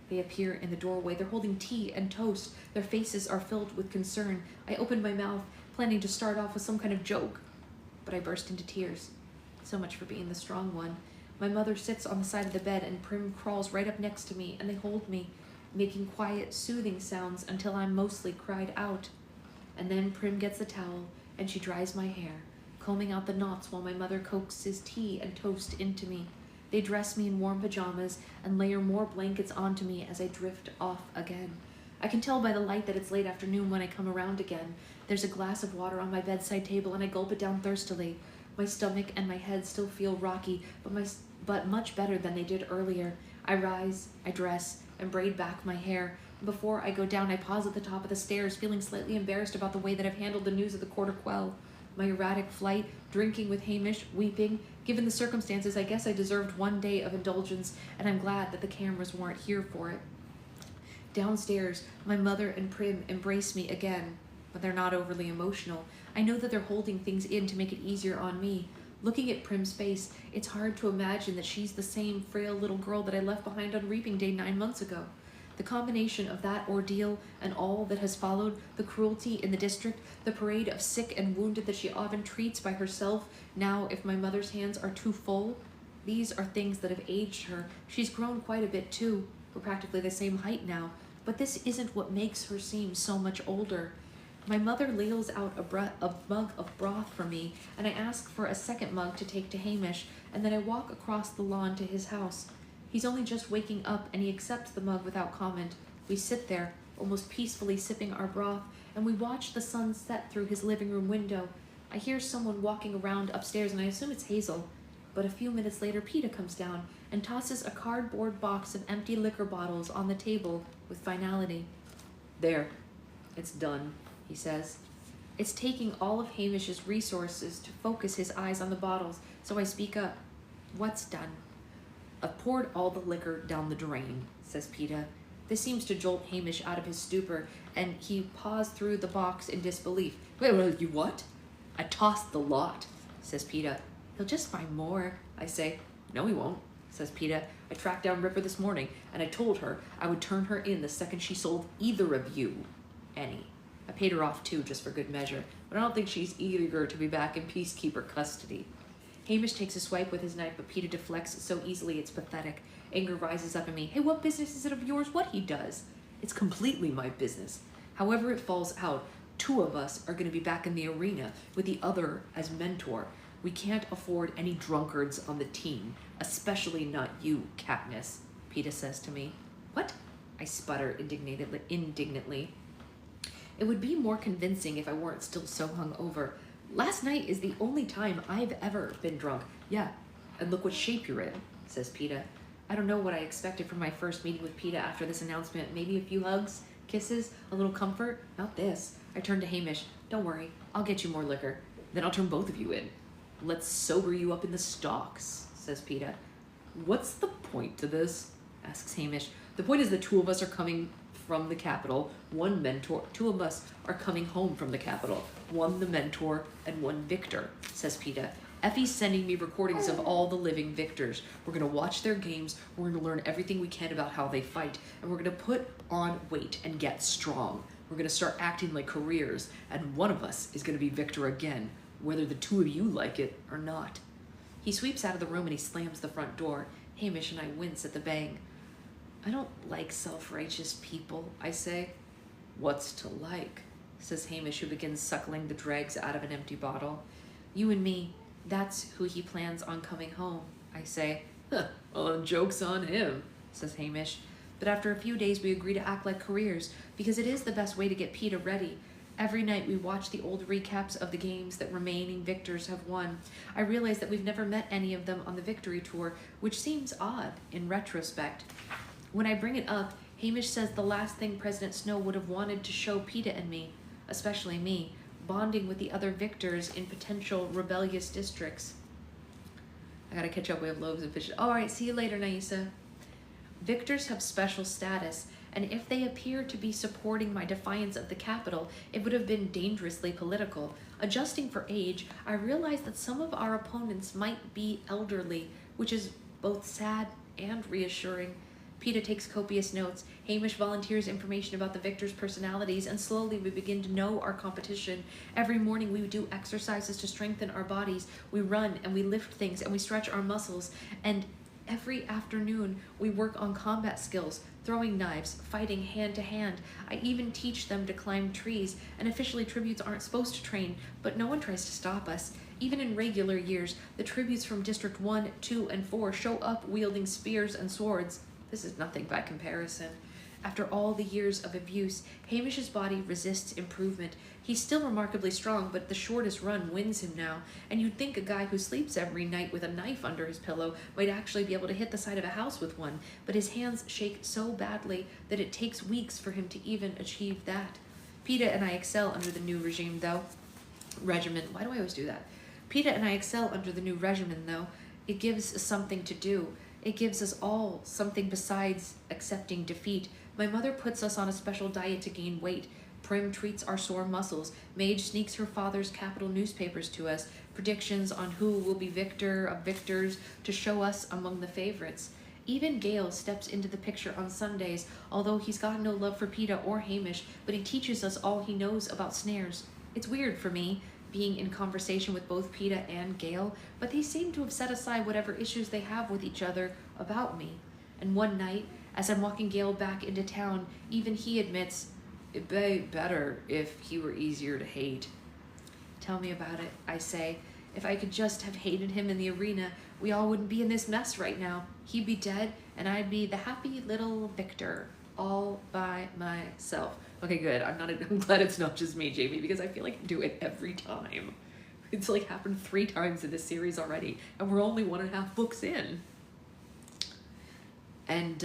They appear in the doorway. They're holding tea and toast. Their faces are filled with concern. I open my mouth, planning to start off with some kind of joke, but I burst into tears. So much for being the strong one. My mother sits on the side of the bed, and Prim crawls right up next to me, and they hold me, making quiet, soothing sounds until I'm mostly cried out. And then Prim gets the towel, and she dries my hair, combing out the knots while my mother coaxes tea and toast into me. They dress me in warm pajamas and layer more blankets onto me as I drift off again. I can tell by the light that it's late afternoon when I come around again. There's a glass of water on my bedside table, and I gulp it down thirstily. My stomach and my head still feel rocky, but much better than they did earlier. I rise, I dress, and braid back my hair. Before I go down, I pause at the top of the stairs, feeling slightly embarrassed about the way that I've handled the news of the Quarter Quell. My erratic flight, drinking with Hamish, weeping. Given the circumstances, I guess I deserved one day of indulgence, and I'm glad that the cameras weren't here for it. Downstairs, my mother and Prim embrace me again, but they're not overly emotional. I know that they're holding things in to make it easier on me. Looking at Prim's face, it's hard to imagine that she's the same frail little girl that I left behind on reaping day 9 months ago. The combination of that ordeal and all that has followed, the cruelty in the district, the parade of sick and wounded that she often treats by herself, now if my mother's hands are too full, these are things that have aged her. She's grown quite a bit too. We're practically the same height now, but this isn't what makes her seem so much older. My mother ladles out a mug of broth for me, and I ask for a second mug to take to Hamish, and then I walk across the lawn to his house. He's only just waking up, and he accepts the mug without comment. We sit there, almost peacefully sipping our broth, and we watch the sun set through his living room window. I hear someone walking around upstairs, and I assume it's Hazel. But a few minutes later, Peeta comes down and tosses a cardboard box of empty liquor bottles on the table with finality. There, it's done, he says. It's taking all of Hamish's resources to focus his eyes on the bottles, so I speak up. What's done? I've poured all the liquor down the drain, says Peeta. This seems to jolt Hamish out of his stupor, and he paws through the box in disbelief. Wait, you what? I tossed the lot. says Peeta. He'll just find more, I say. No, he won't, says Peeta. I tracked down Ripper this morning, and I told her I would turn her in the second she sold either of you any. I paid her off too, just for good measure, but I don't think she's eager to be back in Peacekeeper custody. Hamish takes a swipe with his knife, but Peeta deflects so easily it's pathetic. Anger rises up in me. Hey, what business is it of yours what he does? It's completely my business. However it falls out, 2 of us are going to be back in the arena with the other as mentor. We can't afford any drunkards on the team, especially not you, Katniss, Peeta says to me. What? I sputter indignantly. It would be more convincing if I weren't still so hungover. Last night is the only time I've ever been drunk. Yeah, and look what shape you're in, says Peeta. I don't know what I expected from my first meeting with Peeta after this announcement. Maybe a few hugs, kisses, a little comfort. Not this. I turn to Hamish. Don't worry, I'll get you more liquor. Then I'll turn both of you in. Let's sober you up in the stocks, says Peeta. What's the point to this? Asks Hamish. The point is the 2 of us are coming from the capital, 1 mentor. 2 of us are coming home from the capital, 1 the mentor and 1 victor, says Peeta. Effie's sending me recordings of all the living victors. We're going to watch their games, we're going to learn everything we can about how they fight, and we're going to put on weight and get strong. We're going to start acting like careers, and 1 of us is going to be victor again, whether the 2 of you like it or not. He sweeps out of the room and he slams the front door. Hamish and I wince at the bang. I don't like self-righteous people, I say. What's to like? Says Hamish, who begins suckling the dregs out of an empty bottle. You and me, that's who he plans on coming home, I say. Huh, well, joke's on him, says Hamish. But after a few days we agree to act like careers, because it is the best way to get Peeta ready. Every night we watch the old recaps of the games that remaining victors have won. I realize that we've never met any of them on the victory tour, which seems odd in retrospect. When I bring it up, Hamish says the last thing President Snow would have wanted to show Peeta and me, especially me, bonding with the other victors in potential rebellious districts. I gotta catch up, we have loaves and fishes. Alright, see you later, Naisa. Victors have special status, and if they appear to be supporting my defiance of the capital, it would have been dangerously political. Adjusting for age, I realize that some of our opponents might be elderly, which is both sad and reassuring. Peeta takes copious notes. Hamish volunteers information about the victors' personalities, and slowly we begin to know our competition. Every morning we do exercises to strengthen our bodies. We run and we lift things and we stretch our muscles. And every afternoon we work on combat skills, throwing knives, fighting hand to hand. I even teach them to climb trees, and officially tributes aren't supposed to train, but no one tries to stop us. Even in regular years, the tributes from District 1, 2, and 4 show up wielding spears and swords. This is nothing by comparison. After all the years of abuse, Hamish's body resists improvement. He's still remarkably strong, but the shortest run wins him now, and you'd think a guy who sleeps every night with a knife under his pillow might actually be able to hit the side of a house with one, but his hands shake so badly that it takes weeks for him to even achieve that. Peeta and I excel under the new regime, though. Regimen. Why do I always do that? Peeta and I excel under the new regimen, though. It gives us something to do. It gives us all something besides accepting defeat. My mother puts us on a special diet to gain weight. Prim treats our sore muscles. Mage sneaks her father's capital newspapers to us, predictions on who will be victor of victors to show us among the favorites. Even Gale steps into the picture on Sundays, although he's got no love for Peeta or Hamish, but he teaches us all he knows about snares. It's weird for me, being in conversation with both Peeta and Gale, but they seem to have set aside whatever issues they have with each other about me. And one night, as I'm walking Gale back into town, even he admits, it'd be better if he were easier to hate. Tell me about it, I say. If I could just have hated him in the arena, we all wouldn't be in this mess right now. He'd be dead, and I'd be the happy little victor, all by myself. Okay, good. I'm glad it's not just me, Jamie, because I feel like I do it every time. It's like happened 3 times in this series already, and we're only 1.5 books in. And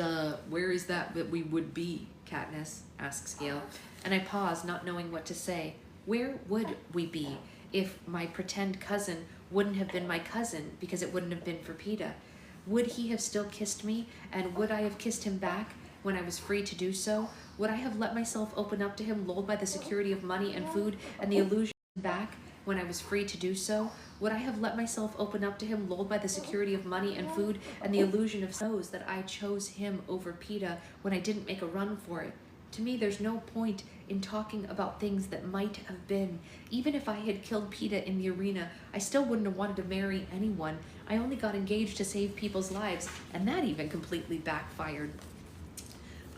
where is that we would be, Katniss? Asks Gale. And I pause, not knowing what to say. Where would we be if my pretend cousin wouldn't have been my cousin because it wouldn't have been for Peeta? Would he have still kissed me, and would I have kissed him back when I was free to do so? Would I have let myself open up to him, lulled by the security of money and food and the illusion back when I was free to do so? Would I have let myself open up to him, lulled by the security of money and food and the illusion of knows that I chose him over PETA when I didn't make a run for it? To me, there's no point in talking about things that might have been. Even if I had killed PETA in the arena, I still wouldn't have wanted to marry anyone. I only got engaged to save people's lives, and that even completely backfired.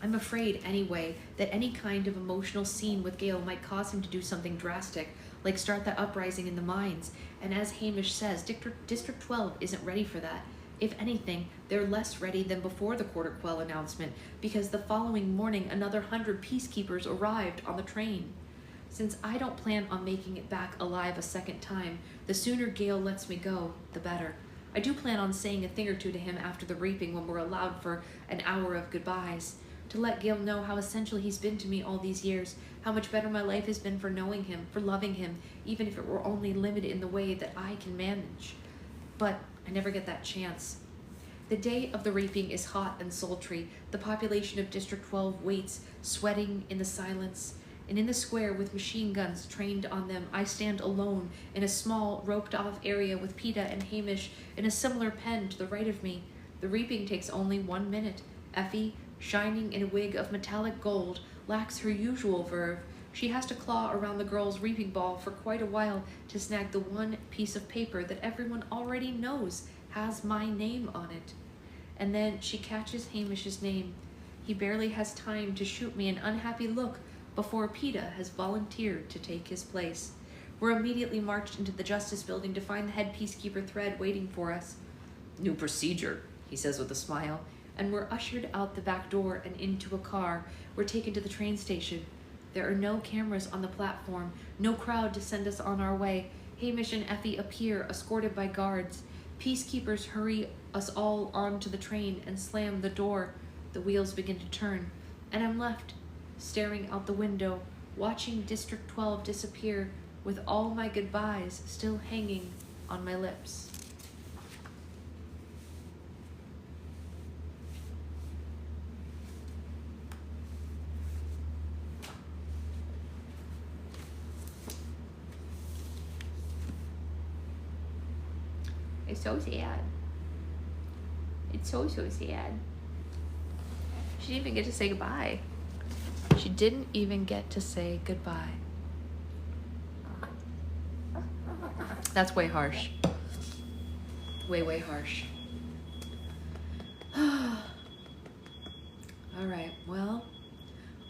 I'm afraid, anyway, that any kind of emotional scene with Gale might cause him to do something drastic, like start that uprising in the mines. And as Hamish says, District 12 isn't ready for that. If anything, they're less ready than before the Quarter Quell announcement, because the following morning another 100 peacekeepers arrived on the train. Since I don't plan on making it back alive a second time, the sooner Gale lets me go, the better. I do plan on saying a thing or two to him after the reaping when we're allowed for an hour of goodbyes, to let Gale know how essential he's been to me all these years, how much better my life has been for knowing him, for loving him, even if it were only limited in the way that I can manage. But I never get that chance. The day of the reaping is hot and sultry. The population of District 12 waits, sweating in the silence. And in the square with machine guns trained on them, I stand alone in a small, roped-off area with PETA and Hamish in a similar pen to the right of me. The reaping takes only 1 minute. Effie, shining in a wig of metallic gold, lacks her usual verve. She has to claw around the girl's reaping ball for quite a while to snag the one piece of paper that everyone already knows has my name on it. And then she catches Hamish's name. He barely has time to shoot me an unhappy look before PETA has volunteered to take his place. We're immediately marched into the Justice Building to find the head peacekeeper Thread waiting for us. New procedure, he says with a smile. And we're ushered out the back door and into a car. We're taken to the train station. There are no cameras on the platform, no crowd to send us on our way. Hamish and Effie appear, escorted by guards. Peacekeepers hurry us all onto the train and slam the door. The wheels begin to turn, and I'm left, staring out the window, watching District 12 disappear with all my goodbyes still hanging on my lips. It's so sad. It's so sad. She didn't even get to say goodbye. She didn't even get to say goodbye. That's way harsh. Way harsh. All right, well,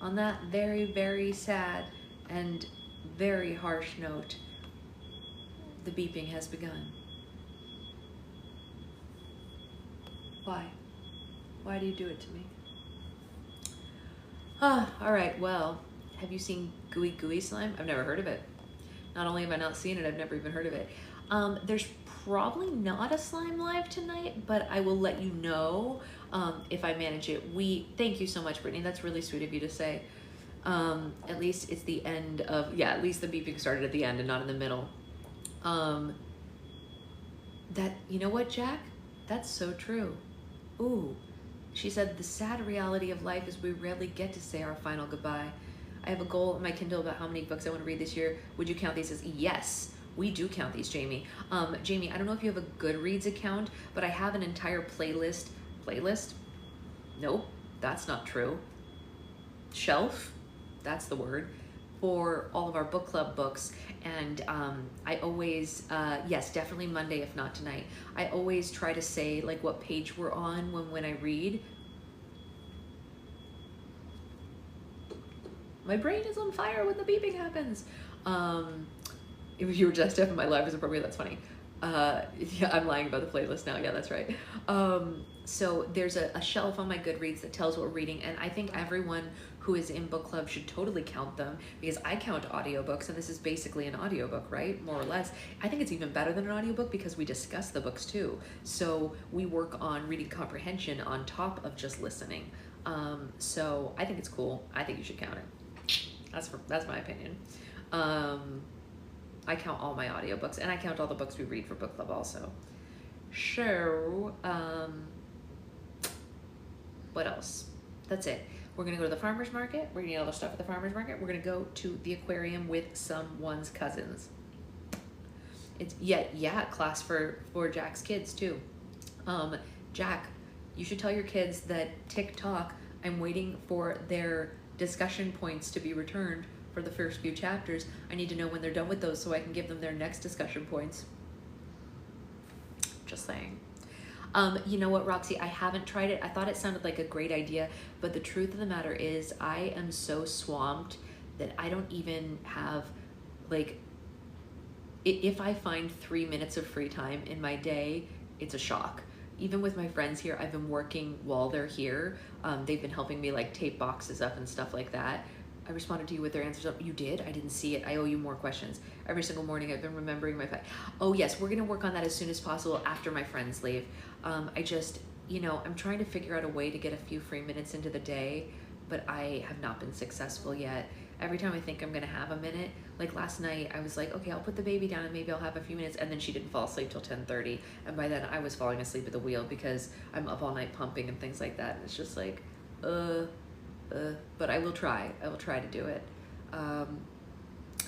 on that very, very sad and very harsh note, the beeping has begun. Why? Why do you do it to me? All right, well, have you seen Gooey Gooey Slime? I've never heard of it. Not only have I not seen it, I've never even heard of it. There's probably not a slime live tonight, but I will let you know if I manage it. Thank you so much, Brittany. That's really sweet of you to say. At least it's the end of, yeah, at least the beeping started at the end and not in the middle. You know what, Jack? That's so true. Ooh, she said, the sad reality of life is we rarely get to say our final goodbye. I have a goal on my Kindle about how many books I want to read this year. Would you count these as, yes, we do count these, Jamie. Jamie, I don't know if you have a Goodreads account, but I have an entire playlist. Nope, that's not true. Shelf, that's the word, for all of our book club books. And I always, yes, definitely Monday, if not tonight. I always try to say like what page we're on when I read. My brain is on fire when the beeping happens. If you were just up in my life is appropriate, that's funny. Yeah, I'm lying about the playlist now. Yeah, that's right. So there's a shelf on my Goodreads that tells what we're reading, and I think everyone who is in book club should totally count them, because I count audiobooks, and this is basically an audiobook, right? More or less. I think it's even better than an audiobook because we discuss the books too. So we work on reading comprehension on top of just listening. So I think it's cool. I think you should count it. That's my opinion. I count all my audiobooks, and I count all the books we read for book club also. So, what else? That's it. We're gonna go to the farmer's market. We're gonna get all the stuff at the farmer's market. We're gonna go to the aquarium with someone's cousins. It's class for Jack's kids too. Jack, you should tell your kids that TikTok, I'm waiting for their discussion points to be returned for the first few chapters. I need to know when they're done with those so I can give them their next discussion points. Just saying. You know what, Roxy, I haven't tried it. I thought it sounded like a great idea, but the truth of the matter is I am so swamped that I don't even have, like, if I find 3 minutes of free time in my day, it's a shock. Even with my friends here, I've been working while they're here. They've been helping me like tape boxes up and stuff like that. I responded to you with their answers. You did? I didn't see it. I owe you more questions. Every single morning I've been remembering my oh yes, we're gonna work on that as soon as possible after my friends leave. I just, I'm trying to figure out a way to get a few free minutes into the day, but I have not been successful yet. Every time I think I'm gonna have a minute, like last night I was like, okay, I'll put the baby down and maybe I'll have a few minutes, and then she didn't fall asleep till 10:30, and by then I was falling asleep at the wheel because I'm up all night pumping and things like that, and it's just like, but I will try to do it.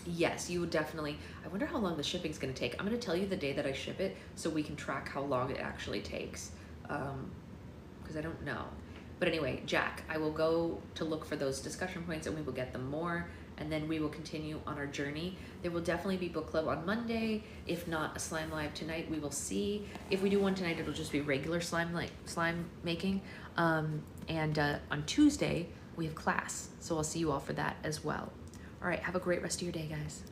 Yes, you would definitely. I wonder how long the shipping's gonna take. I'm gonna tell you the day that I ship it so we can track how long it actually takes, because I don't know. But anyway, Jack, I will go to look for those discussion points and we will get them more, and then we will continue on our journey. There will definitely be book club on Monday. If not a slime live tonight, we will see. If we do one tonight, it'll just be regular slime making. And on Tuesday, we have class. So I'll see you all for that as well. All right, have a great rest of your day, guys.